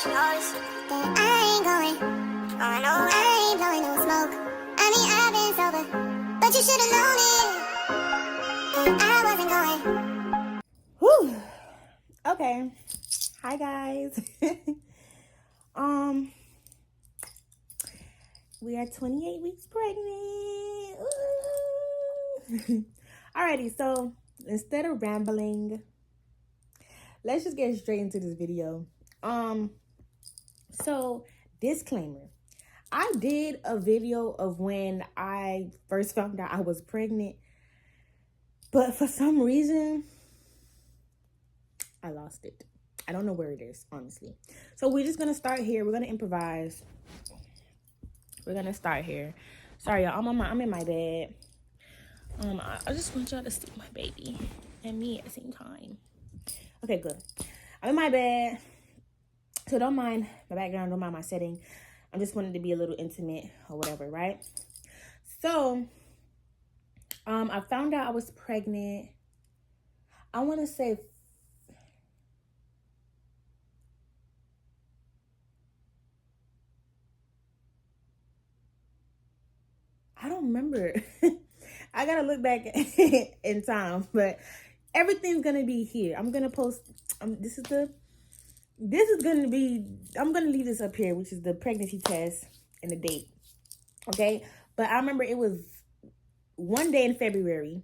should notice that I ain't going nowhere. I ain't blowing no smoke. I mean, I've been sober, but you should've known it that I wasn't going. Whew. Okay. Hi guys. We are 28 weeks pregnant. Ooh. Alrighty, so instead of rambling, let's just get straight into this video. So disclaimer. I did a video of when I first found out I was pregnant, but for some reason I lost it. I don't know where it is, honestly. So we're just gonna start here. We're gonna improvise. We're gonna start here. Sorry, y'all. I'm in my bed. I just want y'all to see my baby and me at the same time. Okay, good. I'm in my bed, so don't mind my background. Don't mind my setting. I just wanted to be a little intimate or whatever, right? So, I found out I was pregnant. I want to say I don't remember. I gotta look back in time, but everything's gonna be here. I'm gonna post. This is gonna be. I'm gonna leave this up here, which is the pregnancy test and the date. Okay, but I remember it was one day in February.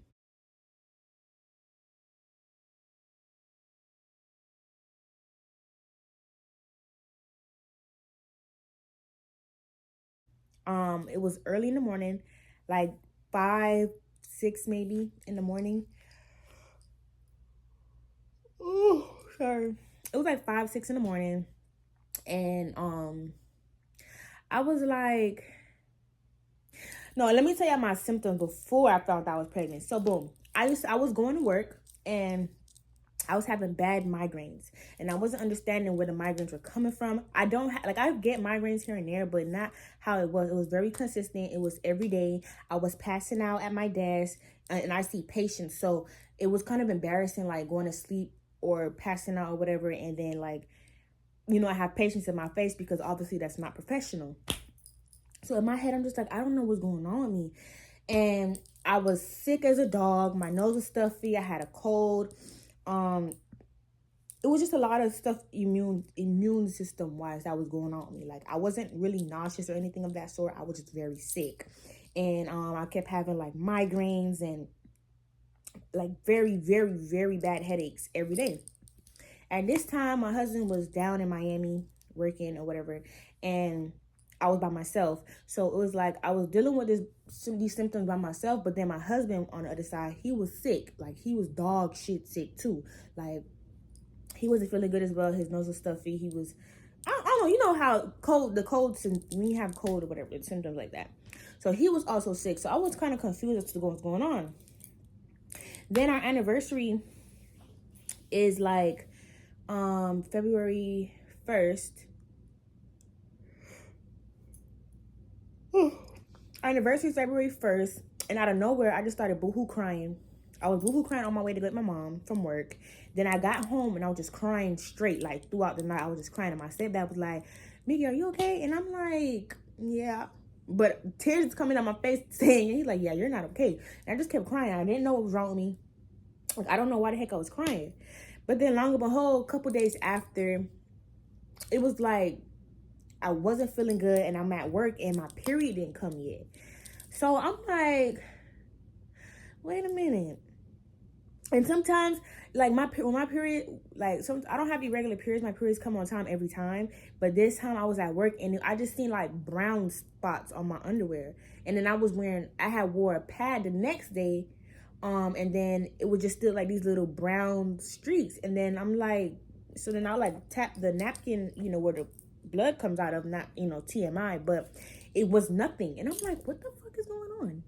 It was early in the morning, like 5, 6 maybe in the morning. Oh, sorry. It was like 5, 6 in the morning. And I was like, no, let me tell you my symptoms before I found out I was pregnant. So boom, I was going to work and I was having bad migraines, and I wasn't understanding where the migraines were coming from. I get migraines here and there, but not how it was. It was very consistent. It was every day. I was passing out at my desk, and I see patients. So it was kind of embarrassing, like going to sleep or passing out or whatever. And then I have patients in my face because obviously that's not professional. So in my head, I'm just like, I don't know what's going on with me. And I was sick as a dog. My nose was stuffy. I had a cold. It was just a lot of stuff immune system wise that was going on with me. Like, I wasn't really nauseous or anything of that sort. I was just very sick. And I kept having like migraines and like very, very, very bad headaches every day. At this time, my husband was down in Miami working or whatever, and I was by myself. So it was like I was dealing with these symptoms by myself, but then my husband on the other side, he was sick. Like, he was dog shit sick too. Like, he wasn't feeling good as well. His nose was stuffy. He was, I don't know, you know how when you have cold or whatever, symptoms like that. So he was also sick. So I was kind of confused as to what's going on. Then our anniversary is like February 1st. Our anniversary is February 1st, and out of nowhere, I just started boohoo crying. I was boohoo crying on my way to get my mom from work. Then I got home, and I was just crying straight, like, throughout the night. I was just crying, and my stepdad was like, Miggy, are you okay? And I'm like, yeah. But tears coming out my face saying, he's like, yeah, you're not okay. And I just kept crying. I didn't know what was wrong with me. Like, I don't know why the heck I was crying. But then, long and behold, a couple days after, it was like, I wasn't feeling good, and I'm at work, and my period didn't come yet. So I'm like, wait a minute. And sometimes, like, when my period, like, I don't have irregular periods. My periods come on time every time. But this time I was at work, and I just seen like brown spots on my underwear. And then I had wore a pad the next day, and then it was just still like these little brown streaks. And then I'm like, so then I like tap the napkin, where the blood comes out of, not, TMI, but it was nothing. And I'm like, what the fuck is going on?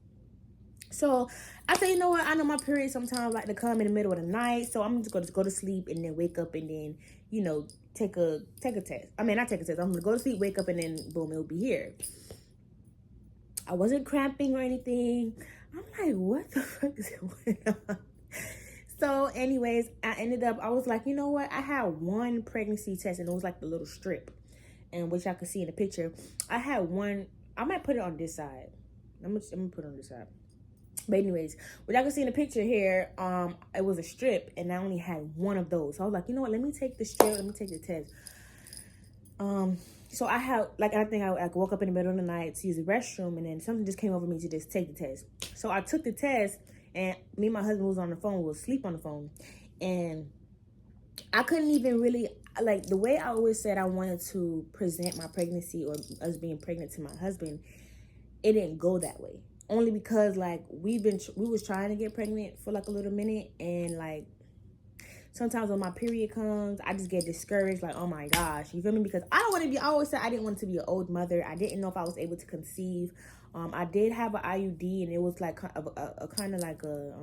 So I said, you know what? I know my period sometimes like to come in the middle of the night. So I'm just going to go to sleep and then wake up and then, take a test. I mean, not take a test. I'm going to go to sleep, wake up, and then boom, it'll be here. I wasn't cramping or anything. I'm like, what the fuck is going on? So anyways, I was like, you know what? I had one pregnancy test, and it was like the little strip. and which y'all can see in the picture. I had one. I might put it on this side. I'm gonna put it on this side. But anyways, what y'all can see in the picture here, it was a strip, and I only had one of those. So I was like, you know what? Let me take the strip. Let me take the test. So I had, like, I think I woke up in the middle of the night to use the restroom, and then something just came over me to just take the test. So I took the test, and me and my husband was on the phone. We was asleep on the phone, and I couldn't even really, like, the way I always said I wanted to present my pregnancy or us being pregnant to my husband, it didn't go that way. Only because, like, we was trying to get pregnant for like a little minute, and like sometimes when my period comes, I just get discouraged, like, oh my gosh, you feel me? Because I don't want to be, I always said I didn't want to be an old mother. I didn't know if I was able to conceive. I did have an IUD, and it was like a kind of like a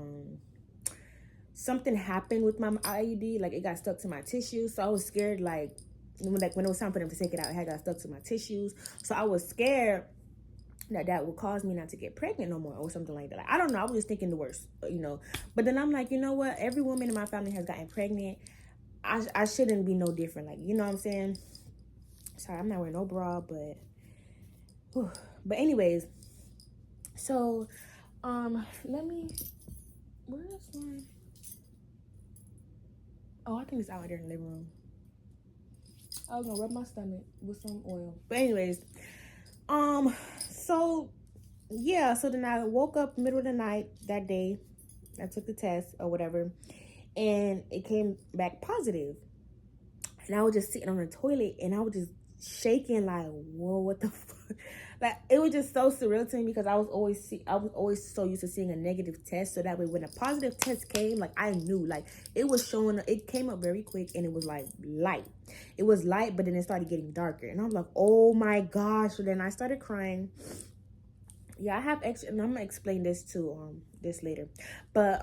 something happened with my IUD, like it got stuck to my tissues. So I was scared, like when it was time for them to take it out, it had got stuck to my tissues. So I was scared that would cause me not to get pregnant no more or something like that. Like, I don't know. I was just thinking the worst, you know. But then I'm like, you know what? Every woman in my family has gotten pregnant. I shouldn't be no different. Like, you know what I'm saying? Sorry, I'm not wearing no bra, but... Whew. But anyways, so, let me... Where's my... Oh, I think it's out there in the living room. I was gonna rub my stomach with some oil. But anyways, so yeah, so then I woke up middle of the night that day. I took the test or whatever, and it came back positive. And I was just sitting on the toilet, and I was just shaking like, whoa, what the fuck? Like, it was just so surreal to me because I was always so used to seeing a negative test. So that way when a positive test came, like, I knew, like, it was showing, it came up very quick, and it was like light. It was light, but then it started getting darker, and I was like, oh my gosh. So then I started crying. Yeah, I have extra, and I'm gonna explain this too, this later. But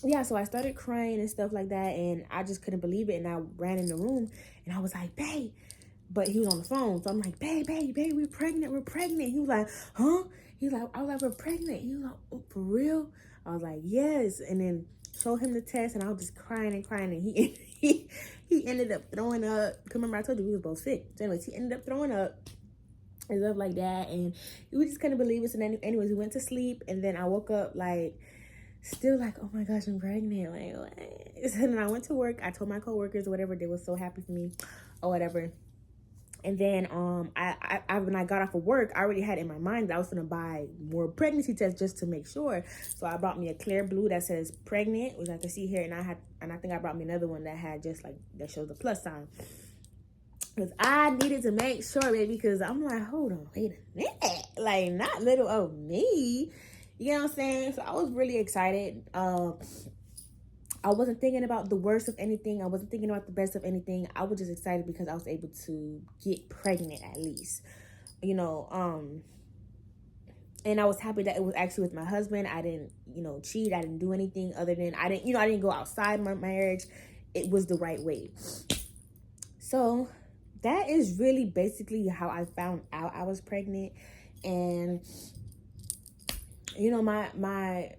yeah, so I started crying and stuff like that, and I just couldn't believe it. And I ran in the room, and I was like, babe. But he was on the phone, so I'm like, babe, we're pregnant. He was like, huh? I was like, we're pregnant. He was like, oh, for real? I was like, yes. And then showed him the test, and I was just crying, and he ended up throwing up. Remember, I told you we was both sick. So anyways, he ended up throwing up and stuff like that, and we just couldn't believe it. So then, anyways, we went to sleep, and then I woke up like, still like, oh my gosh, I'm pregnant. Like, what? So then I went to work. I told my coworkers or whatever. They were so happy for me or whatever. And then I when I got off of work, I already had in my mind that I was gonna buy more pregnancy tests just to make sure. So I brought me a clear blue that says pregnant, which I can see here, and I think I brought me another one that had just like that shows the plus sign. Because I needed to make sure, baby, because I'm like, hold on, wait a minute. Like, not little old me. You know what I'm saying? So I was really excited. I wasn't thinking about the worst of anything. I wasn't thinking about the best of anything. I was just excited because I was able to get pregnant at least, you know. And I was happy that it was actually with my husband. I didn't, you know, cheat. I didn't do anything other than I didn't go outside my marriage. It was the right way. So that is really basically how I found out I was pregnant. And, you know, my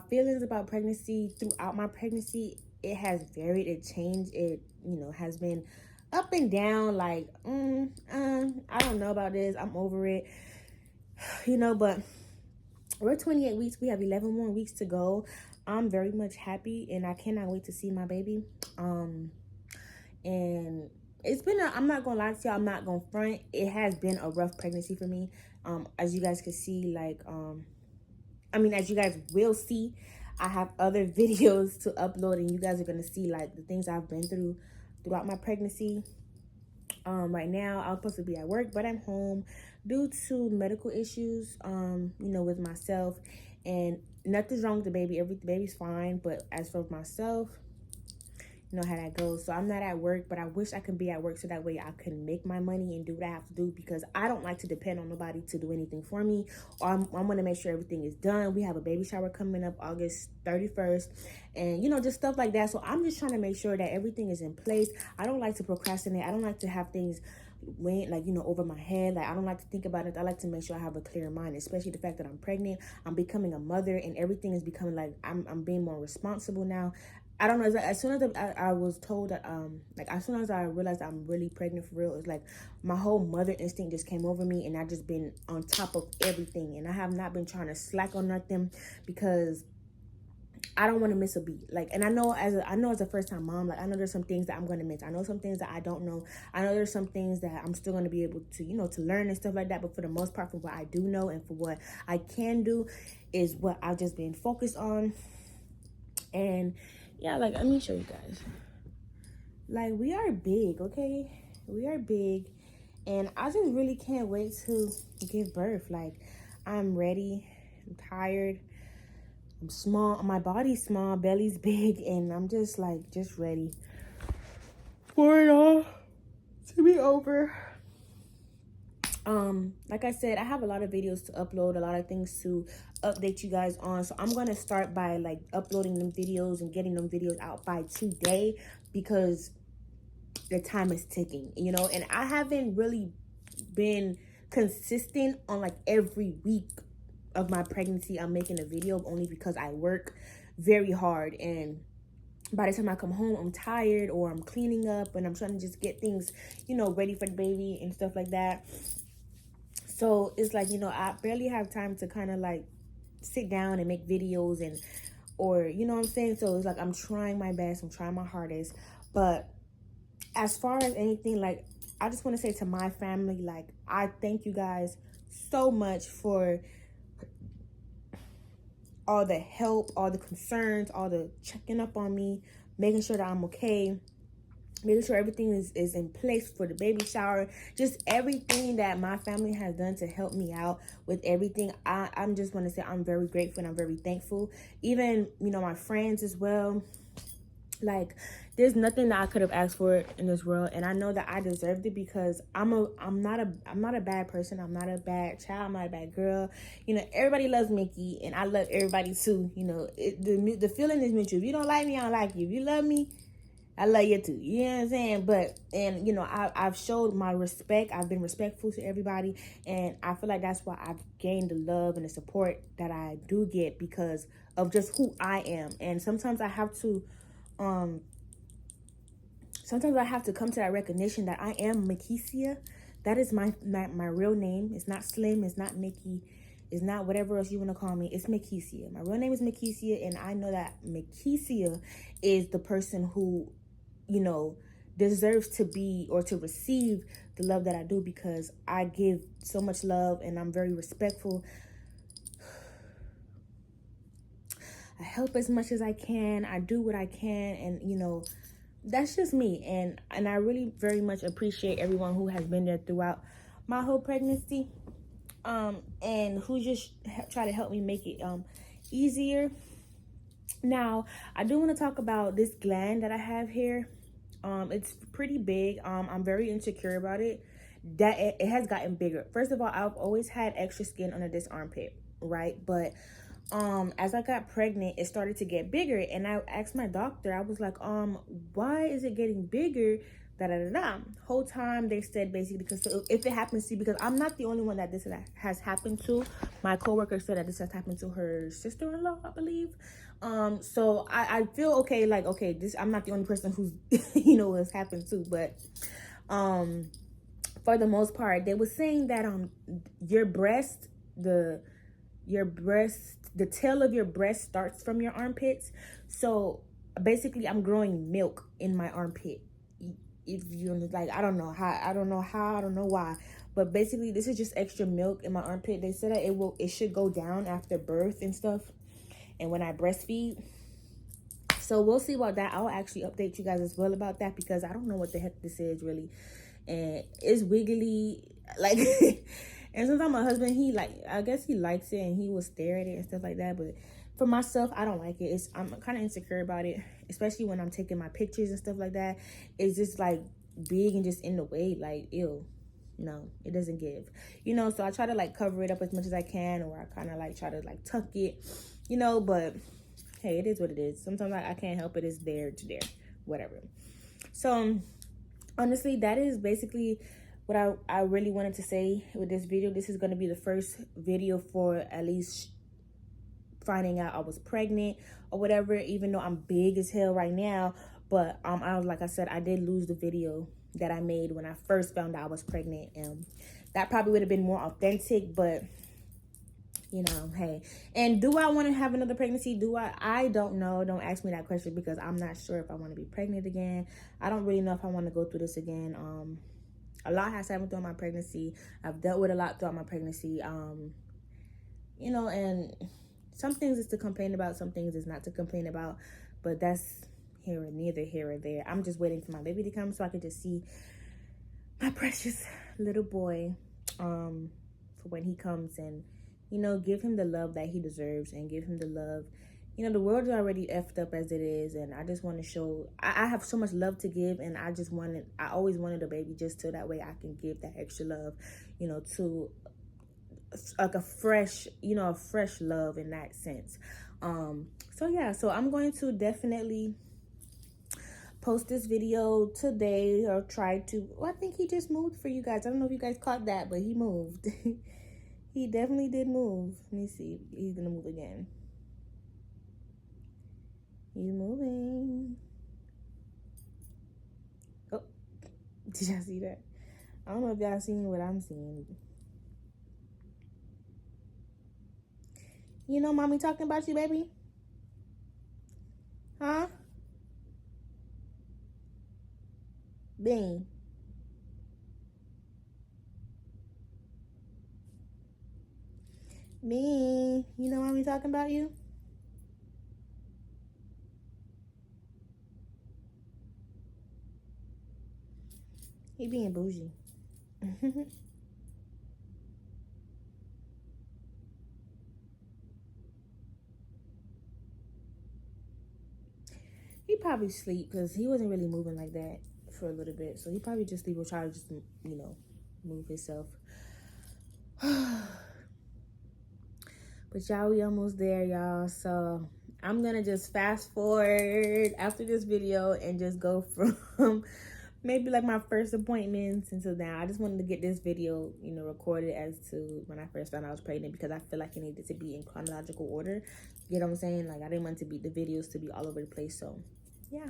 feelings about pregnancy throughout my pregnancy, it has varied, it changed, it, you know, has been up and down, like, I don't know about this, I'm over it, you know. But we're 28 weeks, we have 11 more weeks to go. I'm very much happy, and I cannot wait to see my baby. And it's been I'm not gonna lie to y'all, I'm not gonna front, it has been a rough pregnancy for me. As you guys can see, like, as you guys will see, I have other videos to upload, and you guys are going to see, like, the things I've been through throughout my pregnancy. Right now, I'm supposed to be at work, but I'm home due to medical issues, you know, with myself. And nothing's wrong with the baby. The baby's fine. But as for myself, you know how that goes. So I'm not at work, but I wish I could be at work so that way I can make my money and do what I have to do, because I don't like to depend on nobody to do anything for me. Or I'm going to make sure everything is done. We have a baby shower coming up August 31st, and, you know, just stuff like that. So I'm just trying to make sure that everything is in place. I don't like to procrastinate. I don't like to have things went, like, you know, over my head. Like, I don't like to think about it. I like to make sure I have a clear mind, especially the fact that I'm pregnant. I'm becoming a mother, and everything is becoming like I'm being more responsible now. I don't know. It's like, as soon as I was told that, like as soon as I realized I'm really pregnant for real, it's like my whole mother instinct just came over me, and I just been on top of everything, and I have not been trying to slack on nothing because I don't want to miss a beat. Like, and I know as a first time mom, like I know there's some things that I'm gonna miss. I know some things that I don't know. I know there's some things that I'm still gonna be able to, to learn and stuff like that. But for the most part, for what I do know and for what I can do, is what I've just been focused on. And yeah, like let me show you guys. Like we are big, okay? We are big, and I just really can't wait to give birth. Like I'm ready. I'm tired. I'm small, my body's small, belly's big, and I'm just ready for it all to be over. Like I said, I have a lot of videos to upload, a lot of things to update you guys on. So I'm gonna start by like uploading them videos and getting them videos out by today because the time is ticking, and I haven't really been consistent on like every week of my pregnancy I'm making a video, only because I work very hard, and by the time I come home I'm tired, or I'm cleaning up and I'm trying to just get things ready for the baby and stuff like that. So it's like I barely have time to kind of like sit down and make videos, and or what I'm saying. So it's like I'm trying my best, I'm trying my hardest. But as far as anything, like I just want to say to my family, like I thank you guys so much for all the help, all the concerns, all the checking up on me, making sure that I'm okay, making sure everything is in place for the baby shower, just everything that my family has done to help me out with everything. I'm just want to say I'm very grateful and I'm very thankful. Even, my friends as well. Like, there's nothing that I could have asked for in this world, and I know that I deserved it because I'm not a bad person. I'm not a bad child. I'm not a bad girl. Everybody loves Mickey, and I love everybody too. The feeling is mutual. If you don't like me, I don't like you. If you love me, I love you too. You know what I'm saying? But, and I've showed my respect. I've been respectful to everybody, and I feel like that's why I've gained the love and the support that I do get because of just who I am. And sometimes I have to come to that recognition that I am Makesia. That is my real name. It's not Slim. It's not Mickey. It's not whatever else you want to call me. It's Makesia. My real name is Makesia, and I know that Makesia is the person who, deserves to be or to receive the love that I do because I give so much love and I'm very respectful. I help as much as I can. I do what I can, and that's just me. And I really very much appreciate everyone who has been there throughout my whole pregnancy, and who just try to help me make it easier. Now, I do want to talk about this gland that I have here. It's pretty big. I'm very insecure about it. That it has gotten bigger. First of all, I've always had extra skin under this armpit, right? But as I got pregnant, it started to get bigger, and I asked my doctor, I was like, why is it getting bigger? Whole time they said basically because if it happens to you, because I'm not the only one that this has happened to. My coworker said that this has happened to her sister-in-law, I believe. So I feel okay, like, okay, I'm not the only person who's it's happened to, but for the most part, they were saying that your breast, the tail of your breast starts from your armpits. So basically I'm growing milk in my armpit. If you like, I don't know why, but basically this is just extra milk in my armpit. They said that it should go down after birth and stuff, and when I breastfeed. So we'll see about that. I'll actually update you guys as well about that because I don't know what the heck this is really, and it's wiggly, like. And sometimes my husband, I guess he likes it and he will stare at it and stuff like that. But for myself, I don't like it. I'm kind of insecure about it, especially when I'm taking my pictures and stuff like that. It's just like big and just in the way, like, ew. No, it doesn't give. So I try to like cover it up as much as I can, or I kind of like try to like tuck it, but hey, it is what it is. Sometimes I can't help it. It's there to there, whatever. So honestly, that is basically what I really wanted to say with this video. This is going to be the first video for at least finding out I was pregnant or whatever, even though I'm big as hell right now. But I was, like I said, I did lose the video that I made when I first found out I was pregnant. That probably would have been more authentic, but you know, hey. And do I want to have another pregnancy? I don't know. Don't ask me that question, because I'm not sure if I want to be pregnant again. I don't really know if I want to go through this again. A lot has happened throughout my pregnancy. I've dealt with a lot throughout my pregnancy. You know, and some things is to complain about, some things is not to complain about, but that's neither here or there. I'm just waiting for my baby to come so I can just see my precious little boy for when he comes, and you know, give him the love that he deserves, and give him the love. You know, the world is already effed up as it is, and I just want to show, I have so much love to give, and I always wanted a baby just so that way I can give that extra love, you know, to like a fresh love in that sense. So yeah, so I'm going to definitely post this video today, or try to. Well, I think he just moved for you guys. I don't know if you guys caught that, but he moved. He definitely did move. Let me see. He's gonna move again. He's moving. Oh, did y'all see that? I don't know if y'all seen what I'm seeing. You know mommy talking about you, baby? Huh? Bean. Bean. You know mommy talking about you? He being bougie. He probably sleep, because he wasn't really moving like that for a little bit. So he probably just sleep or try to just, you know, move himself. But y'all, we almost there, y'all. So I'm gonna just fast forward after this video and just go from maybe like my first appointments until now. I just wanted to get this video, you know, recorded as to when I first found out I was pregnant, because I feel like it needed to be in chronological order. You know what I'm saying? Like, I didn't want the videos to be all over the place. So yeah,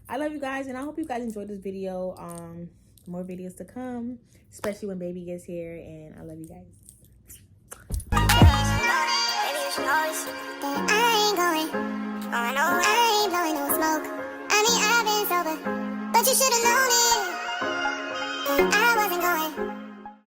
I love you guys, and I hope you guys enjoyed this video. More videos to come, especially when baby gets here, and I love you guys. I ain't going. Oh, no, I ain't blowing no smoke. I mean, I've been sober, but you should've known it.